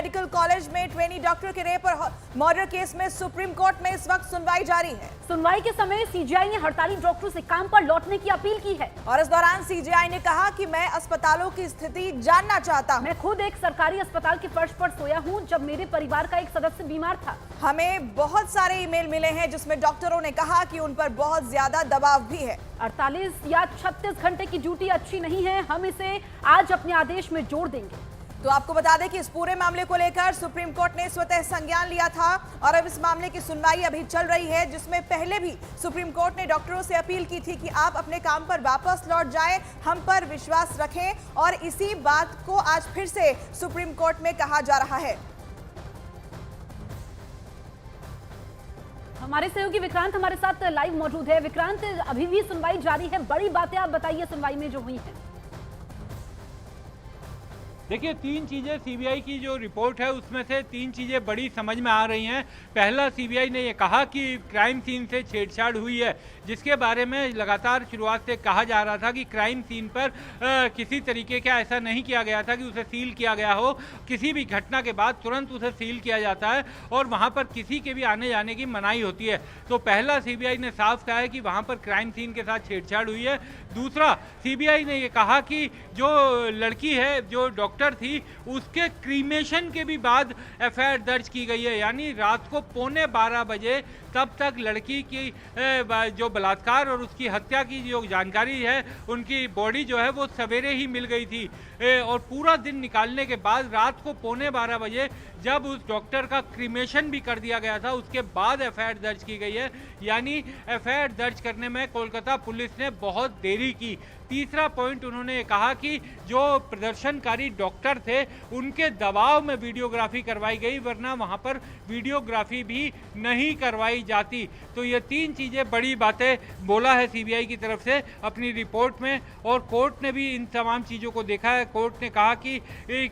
Medical college में trainee doctor के rape और मर्डर केस में सुप्रीम कोर्ट में इस वक्त सुनवाई जारी है। सुनवाई के समय सीजीआई ने हड़ताली डॉक्टरों से काम पर लौटने की अपील की है और इस दौरान सीजीआई ने कहा कि मैं अस्पतालों की स्थिति जानना चाहता हूं। मैं खुद एक सरकारी अस्पताल के फर्श पर सोया हूं जब मेरे परिवार का एक सदस्य बीमार था। हमें बहुत सारे ईमेल मिले हैं जिसमें डॉक्टरों ने कहा कि उन पर बहुत ज्यादा दबाव भी है। 48 या 36 घंटे की ड्यूटी अच्छी नहीं है, हम इसे आज अपने आदेश में जोड़ देंगे। तो आपको बता दें कि इस पूरे मामले को लेकर सुप्रीम कोर्ट ने स्वतः संज्ञान लिया था और अब इस मामले की सुनवाई अभी चल रही है, जिसमें पहले भी सुप्रीम कोर्ट ने डॉक्टरों से अपील की थी कि आप अपने काम पर वापस लौट जाएं, हम पर विश्वास रखें और इसी बात को आज फिर से सुप्रीम कोर्ट में कहा जा रहा है। हमारे सहयोगी विक्रांत हमारे साथ लाइव मौजूद है। विक्रांत, अभी भी सुनवाई जारी है, बड़ी बातें आप बताइए सुनवाई में जो हुई है। देखिए, तीन चीज़ें सीबीआई की जो रिपोर्ट है उसमें से तीन चीज़ें बड़ी समझ में आ रही हैं। पहला, सीबीआई ने ये कहा कि क्राइम सीन से छेड़छाड़ हुई है, जिसके बारे में लगातार शुरुआत से कहा जा रहा था कि क्राइम सीन पर किसी तरीके का ऐसा नहीं किया गया था कि उसे सील किया गया हो। किसी भी घटना के बाद तुरंत उसे सील किया जाता है और वहाँ पर किसी के भी आने जाने की मनाही होती है। तो पहला, सीबीआई ने साफ कहा है कि वहाँ पर क्राइम सीन के साथ छेड़छाड़ हुई है। दूसरा, सीबीआई ने ये कहा कि जो लड़की है, जो डॉक्टर थी, उसके क्रीमेशन के भी बाद एफआईआर दर्ज की गई है। यानी रात को 11:15 बजे तब तक लड़की की जो बलात्कार और उसकी हत्या की जो जानकारी है, उनकी बॉडी जो है वो सवेरे ही मिल गई थी और पूरा दिन निकालने के बाद रात को 11:15 बजे जब उस डॉक्टर का क्रीमेशन भी कर दिया गया था, उसके बाद एफआईआर दर्ज की गई है। यानी एफआईआर दर्ज करने में कोलकाता पुलिस ने बहुत देरी की। तीसरा पॉइंट, उन्होंने कहा कि जो प्रदर्शनकारी डॉक्टर थे उनके दबाव में वीडियोग्राफी करवाई गई, वरना वहां पर वीडियोग्राफी भी नहीं करवाई जाती। तो ये तीन चीज़ें बड़ी बातें बोला है सीबीआई की तरफ से अपनी रिपोर्ट में और कोर्ट ने भी इन तमाम चीज़ों को देखा है। कोर्ट ने कहा कि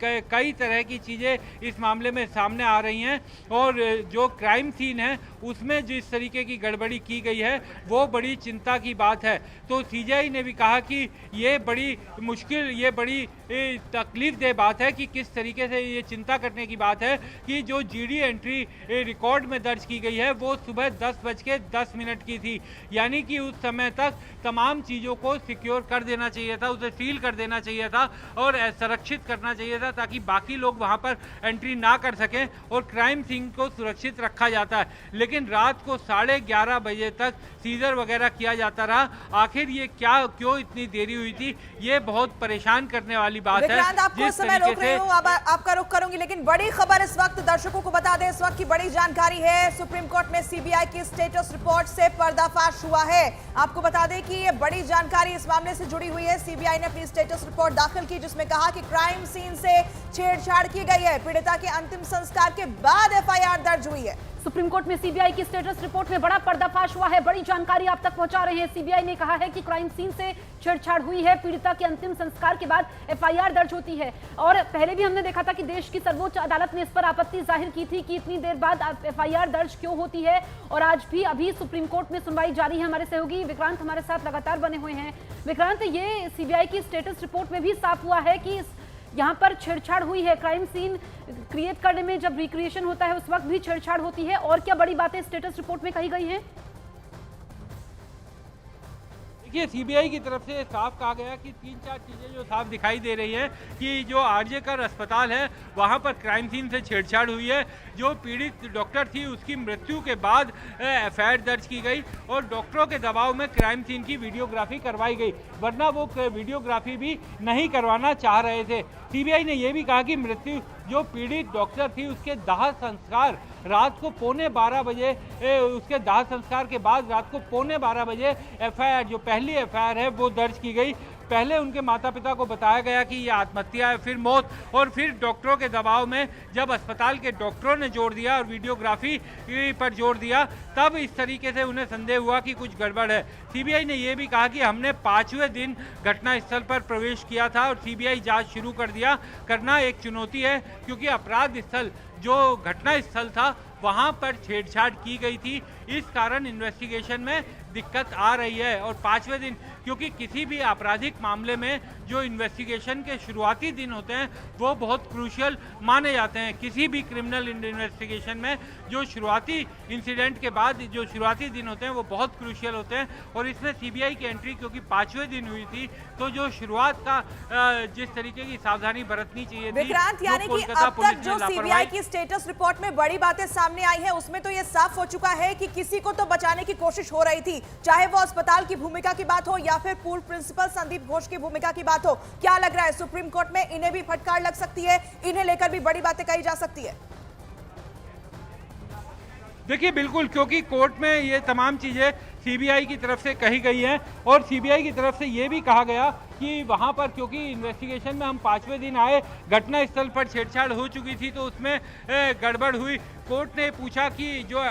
कई तरह की चीज़ें इस मामले में सामने आ रही हैं और जो क्राइम सीन है उसमें जिस तरीके की गड़बड़ी की गई है वो बड़ी चिंता की बात है। तो सीबीआई ने भी कहा कि ये बड़ी मुश्किल, ये बड़ी तकलीफ दे बात है कि किस तरीके से ये चिंता करने की बात है कि जो जीडी एंट्री रिकॉर्ड में दर्ज की गई है वो सुबह 10:10 की थी। यानी कि उस समय तक तमाम चीज़ों को सिक्योर कर देना चाहिए था, उसे सील कर देना चाहिए था और संरक्षित करना चाहिए था ताकि बाकी लोग वहाँ पर एंट्री ना कर सकें और क्राइम सीन को सुरक्षित रखा जाता है। लेकिन रात को 11:30 बजे तक सीजर वगैरह किया जाता रहा। आखिर ये क्यों इतनी देरी हुई थी, ये बहुत परेशान करने वाली बात है। आपको समय रोक रही हूँ, आपका रुख करूंगी, लेकिन बड़ी खबर इस वक्त दर्शकों को बता दें, इस वक्त की बड़ी जानकारी है। सुप्रीम कोर्ट में सीबीआई की स्टेटस रिपोर्ट से पर्दाफाश हुआ है। आपको बता दें कि ये बड़ी जानकारी इस मामले से जुड़ी हुई है। सीबीआई ने अपनी स्टेटस रिपोर्ट दाखिल की जिसमें कहा कि क्राइम सीन से छेड़छाड़ की गई है, पीड़िता के अंतिम संस्कार के बाद एफआईआर दर्ज हुई है। सुप्रीम कोर्ट में सीबीआई की स्टेटस रिपोर्ट में बड़ा पर्दाफाश हुआ है, बड़ी जानकारी आप तक पहुंचा रहे हैं। सीबीआई ने कहा है कि क्राइम सीन से छेड़छाड़ हुई है, पीड़िता के अंतिम संस्कार के बाद एफआईआर दर्ज होती है। और पहले भी हमने देखा था कि देश की सर्वोच्च अदालत ने इस पर आपत्ति जाहिर की थी कि इतनी देर बाद एफआईआर दर्ज क्यों होती है। और आज भी अभी सुप्रीम कोर्ट में सुनवाई जारी है। हमारे सहयोगी विक्रांत हमारे साथ लगातार बने हुए हैं। विक्रांत, ये सीबीआई की स्टेटस रिपोर्ट में भी साफ हुआ है कि यहाँ पर छेड़छाड़ हुई है, क्राइम सीन क्रिएट करने में जब रिक्रिएशन होता है उस वक्त भी छेड़छाड़ होती है। और क्या बड़ी बातें स्टेटस रिपोर्ट में कही गई हैं? देखिए, सीबीआई की तरफ से साफ कहा गया कि 3-4 चीज़ें जो साफ दिखाई दे रही हैं कि जो आरजे कर अस्पताल है वहाँ पर क्राइम सीन से छेड़छाड़ हुई है। जो pीड़ित डॉक्टर थी उसकी मृत्यु के बाद एफआईआर दर्ज की गई और डॉक्टरों के दबाव में क्राइम सीन की वीडियोग्राफी करवाई गई, वरना वो वीडियोग्राफी भी नहीं करवाना चाह रहे थे। सीबीआई ने यह भी कहा कि मृत्यु जो पीड़ित डॉक्टर थी उसके दाह संस्कार रात को 11:15 बजे, उसके दाह संस्कार के बाद रात को 11:15 बजे एफआईआर, जो पहली एफआईआर है वो दर्ज की गई। पहले उनके माता पिता को बताया गया कि ये आत्महत्या है, फिर मौत, और फिर डॉक्टरों के दबाव में जब अस्पताल के डॉक्टरों ने जोर दिया और वीडियोग्राफी पर जोर दिया तब इस तरीके से उन्हें संदेह हुआ कि कुछ गड़बड़ है। सीबीआई ने यह भी कहा कि हमने 5वें दिन घटनास्थल पर प्रवेश किया था और सीबीआई जांच शुरू कर दिया। करना एक चुनौती है क्योंकि अपराध स्थल जो घटना स्थल था वहां पर छेड़छाड़ की गई थी। इस कारण इन्वेस्टिगेशन में दिक्कत आ रही है। और 5वें दिन, क्योंकि किसी भी आपराधिक मामले में जो इन्वेस्टिगेशन के शुरुआती दिन होते हैं वो बहुत क्रूशियल माने जाते हैं। किसी भी क्रिमिनल इन्वेस्टिगेशन में जो शुरुआती इंसिडेंट के बाद जो शुरुआती दिन होते हैं वो बहुत क्रूशियल होते हैं। और इसमें सीबीआई की एंट्री क्योंकि 5वें दिन हुई थी, तो जो शुरुआत का जिस तरीके की सावधानी बरतनी चाहिए थी, विक्रांत, यानी कि अब तक जो सीबीआई की स्टेटस रिपोर्ट में बड़ी बातें सामने आई है उसमें तो ये साफ हो चुका है कि किसी को तो बचाने की कोशिश हो रही थी, चाहे वो अस्पताल की भूमिका की बात हो या फिर पूर्व प्रिंसिपल संदीप घोष की भूमिका की बात हो। क्या लग रहा है सुप्रीम कोर्ट में इन्हें भी फटकार लग सकती है, इन्हें लेकर भी बड़ी बातें कही जा सकती है? देखिए बिल्कुल, क्योंकि कोर्ट में ये तमाम चीजें सीबीआई की तरफ से कही गई हैं और सीबीआई की तरफ से ये भी कहा गया कि वहां पर क्योंकि इन्वेस्टिगेशन में हम 5वें दिन आए, घटना स्थल पर छेड़छाड़ हो चुकी थी तो उसमें गड़बड़ हुई। कोर्ट ने पूछा कि जो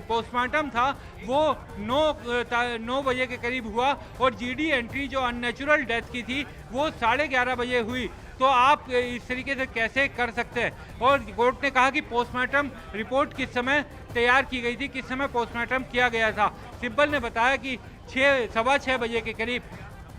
पोस्टमार्टम था वो 9 बजे के करीब हुआ और जीडी एंट्री जो अननेचुरल डेथ की थी वो 11:30 बजे हुई, तो आप इस तरीके से कैसे कर सकते हैं। और कोर्ट ने कहा कि पोस्टमार्टम रिपोर्ट किस समय तैयार की गई थी, किस समय पोस्टमार्टम किया गया था। सिब्बल ने बताया कि 6:15 बजे के करीब,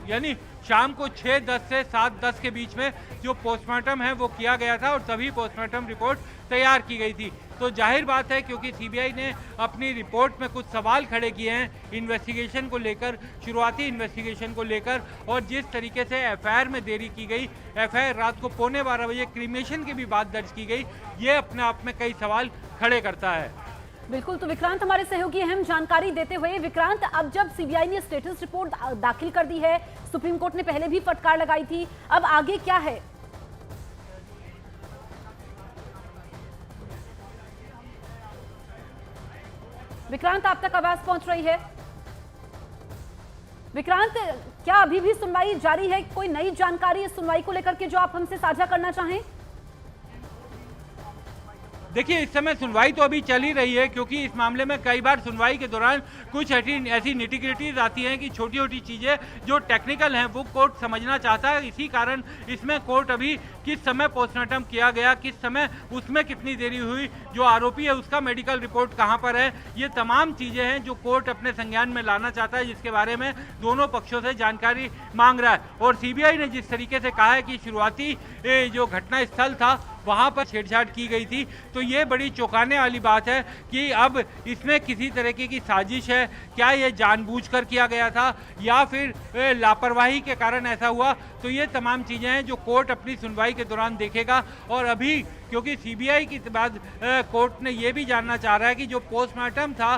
यानी शाम को 6:10 से 7:10 के बीच में जो पोस्टमार्टम है वो किया गया था और तभी पोस्टमार्टम रिपोर्ट तैयार की गई थी। तो जाहिर बात है क्योंकि सीबीआई ने अपनी रिपोर्ट में कुछ सवाल खड़े किए हैं इन्वेस्टिगेशन को लेकर, शुरुआती इन्वेस्टिगेशन को लेकर, और जिस तरीके से एफआईआर में देरी की गई, एफआईआर रात को 11:15 बजे क्रिमेशन की भी बात दर्ज की गई, ये अपने आप में कई सवाल खड़े करता है। बिल्कुल, तो विक्रांत हमारे सहयोगी अहम जानकारी देते हुए। विक्रांत, अब जब सीबीआई ने स्टेटस रिपोर्ट दाखिल कर दी है, सुप्रीम कोर्ट ने पहले भी फटकार लगाई थी, अब आगे क्या है? विक्रांत, आप तक आवाज पहुंच रही है? विक्रांत, क्या अभी भी सुनवाई जारी है? कोई नई जानकारी इस सुनवाई को लेकर के जो आप हमसे साझा करना चाहें? देखिए, इस समय सुनवाई तो अभी चल ही रही है क्योंकि इस मामले में कई बार सुनवाई के दौरान कुछ ऐसी निटिग्रिटीज आती हैं कि छोटी छोटी चीज़ें जो टेक्निकल हैं वो कोर्ट समझना चाहता है। इसी कारण इसमें कोर्ट अभी किस समय पोस्टमार्टम किया गया, किस समय उसमें कितनी देरी हुई, जो आरोपी है उसका मेडिकल रिपोर्ट कहाँ पर है, ये तमाम चीज़ें हैं जो कोर्ट अपने संज्ञान में लाना चाहता है, जिसके बारे में दोनों पक्षों से जानकारी मांग रहा है। और सीबीआई ने जिस तरीके से कहा है कि शुरुआती जो घटना स्थल था वहाँ पर छेड़छाड़ की गई थी, तो ये बड़ी चौंकाने वाली बात है कि अब इसमें किसी तरीके की साजिश है, क्या ये जानबूझकर किया गया था या फिर लापरवाही के कारण ऐसा हुआ, तो ये तमाम चीज़ें हैं जो कोर्ट अपनी सुनवाई के दौरान देखेगा। और अभी क्योंकि सीबीआई के बाद कोर्ट ने ये भी जानना चाह रहा है कि जो पोस्टमार्टम था,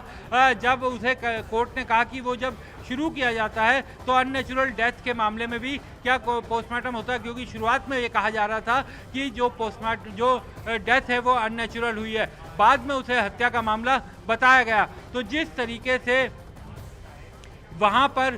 जब उसे कोर्ट ने कहा कि वो जब शुरू किया जाता है तो अननेचुरल डेथ के मामले में भी क्या पोस्टमार्टम होता है, क्योंकि शुरुआत में ये कहा जा रहा था कि जो डेथ है वो अननेचुरल हुई है, बाद में उसे हत्या का मामला बताया गया। तो जिस तरीके से वहाँ पर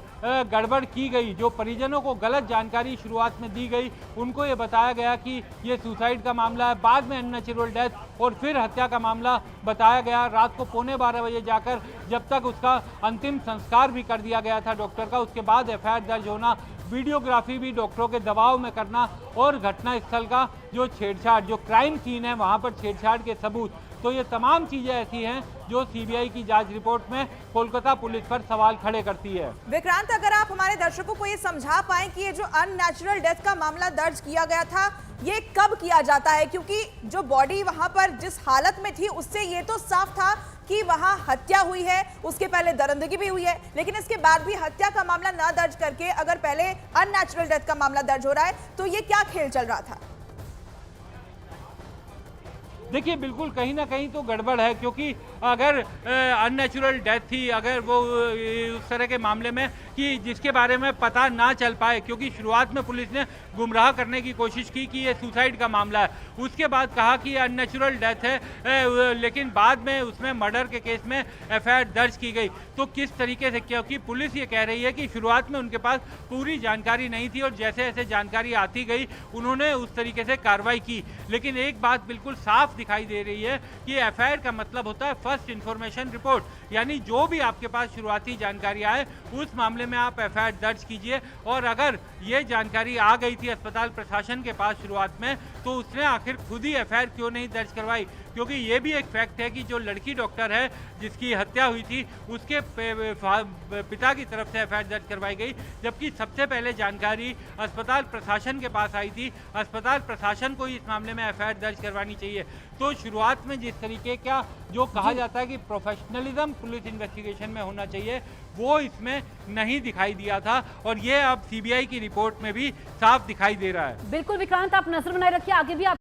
गड़बड़ की गई, जो परिजनों को गलत जानकारी शुरुआत में दी गई, उनको ये बताया गया कि ये सुसाइड का मामला है, बाद में अननेचुरल डेथ और फिर हत्या का मामला बताया गया। रात को 11:15 बजे जाकर जब तक उसका अंतिम संस्कार भी कर दिया गया था डॉक्टर का, उसके बाद एफआईआर दर्ज होना, वीडियोग्राफी भी डॉक्टरों के दबाव में करना और घटना स्थल का जो छेड़छाड़, जो क्राइम सीन है वहाँ पर छेड़छाड़ के सबूत, तो ये तमाम चीजें ऐसी हैं जो सीबीआई की जांच रिपोर्ट में कोलकाता पुलिस पर सवाल खड़े करती है। विक्रांत, अगर आप हमारे दर्शकों को ये समझा पाए कि ये जो अननेचुरल डेथ का मामला दर्ज किया गया था ये कब किया जाता है, क्योंकि जो बॉडी वहां पर जिस हालत में थी उससे ये तो साफ था कि वहां हत्या हुई है, उसके पहले दरिंदगी भी हुई है, लेकिन इसके बाद भी हत्या का मामला ना दर्ज करके अगर पहले अननेचुरल डेथ का मामला दर्ज हो रहा है तो ये क्या खेल चल रहा था? देखिए, बिल्कुल कहीं ना कहीं तो गड़बड़ है, क्योंकि अगर अननेचुरल डेथ थी, अगर वो उस तरह के मामले में कि जिसके बारे में पता ना चल पाए, क्योंकि शुरुआत में पुलिस ने गुमराह करने की कोशिश की कि ये सुसाइड का मामला है, उसके बाद कहा कि ये अननेचुरल डेथ है, लेकिन बाद में उसमें मर्डर के केस में एफआईआर दर्ज की गई। तो किस तरीके से, क्योंकि पुलिस ये कह रही है कि शुरुआत में उनके पास पूरी जानकारी नहीं थी और जैसे जैसे जानकारी आती गई उन्होंने उस तरीके से कार्रवाई की। लेकिन एक बात बिल्कुल साफ दिखाई दे रही है कि एफआईआर का मतलब होता है फर्स्ट इंफॉर्मेशन रिपोर्ट, यानी जो भी आपके पास शुरुआती जानकारी आए उस मामले में आप एफआईआर दर्ज कीजिए। और अगर ये जानकारी आ गई थी अस्पताल प्रशासन के पास शुरुआत में, तो उसने आखिर खुद ही एफआईआर क्यों नहीं दर्ज करवाई? क्योंकि ये भी एक फैक्ट है कि जो लड़की डॉक्टर है जिसकी हत्या हुई थी, उसके पिता की तरफ से एफआईआर दर्ज करवाई गई, जबकि सबसे पहले जानकारी अस्पताल प्रशासन के पास आई थी। अस्पताल प्रशासन को इस मामले में एफआईआर दर्ज करवानी चाहिए। तो शुरुआत में जिस तरीके का जो कहा जाता है कि प्रोफेशनलिज्म पुलिस इन्वेस्टिगेशन में होना चाहिए, वो इसमें नहीं दिखाई दिया था, और ये अब सीबीआई की रिपोर्ट में भी साफ दिखाई दे रहा है। बिल्कुल विक्रांत, आप नजर बनाए रखिए, आगे भी आप